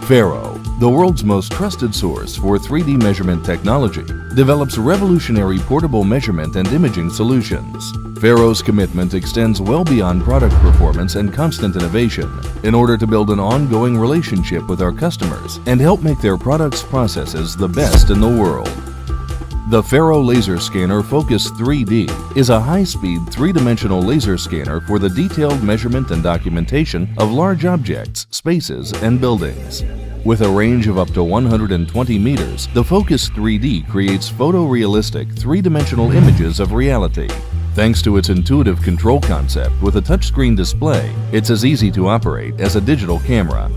Faro, the world's most trusted source for 3D measurement technology, develops revolutionary portable measurement and imaging solutions. Faro's commitment extends well beyond product performance and constant innovation in order to build an ongoing relationship with our customers and help make their products' processes the best in the world. The Faro Laser Scanner Focus 3D is a high-speed three-dimensional laser scanner for the detailed measurement and documentation of large objects, spaces, and buildings. With a range of up to 120 meters, the Focus 3D creates photorealistic three-dimensional images of reality. Thanks to its intuitive control concept with a touchscreen display, it's as easy to operate as a digital camera.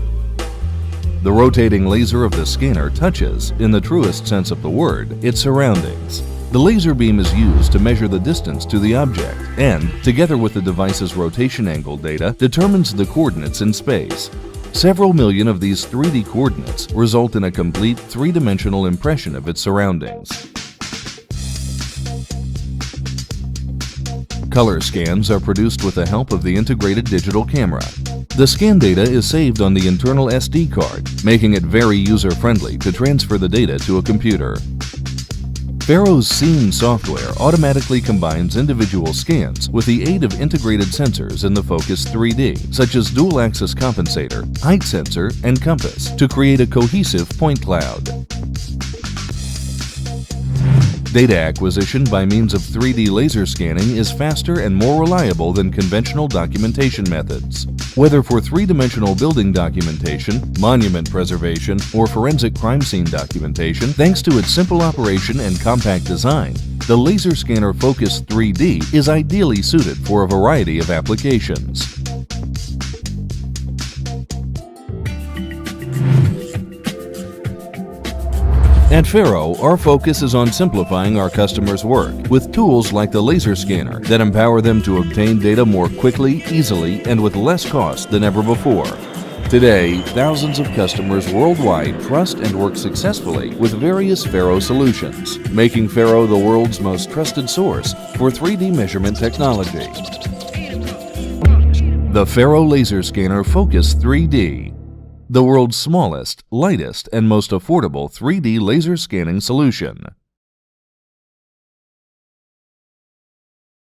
The rotating laser of the scanner touches, in the truest sense of the word, its surroundings. The laser beam is used to measure the distance to the object and, together with the device's rotation angle data, determines the coordinates in space. Several million of these 3D coordinates result in a complete three-dimensional impression of its surroundings. Color scans are produced with the help of the integrated digital camera. The scan data is saved on the internal SD card, making it very user-friendly to transfer the data to a computer. Faro's Scene software automatically combines individual scans with the aid of integrated sensors in the Focus 3D, such as dual-axis compensator, height sensor, and compass, to create a cohesive point cloud. Data acquisition by means of 3D laser scanning is faster and more reliable than conventional documentation methods. Whether for three-dimensional building documentation, monument preservation, or forensic crime scene documentation, thanks to its simple operation and compact design, the Laser Scanner Focus 3D is ideally suited for a variety of applications. At Faro, our focus is on simplifying our customers' work with tools like the laser scanner that empower them to obtain data more quickly, easily, and with less cost than ever before. Today, thousands of customers worldwide trust and work successfully with various Faro solutions, making Faro the world's most trusted source for 3D measurement technology. The Faro Laser Scanner Focus 3D, the world's smallest, lightest, and most affordable 3D laser scanning solution.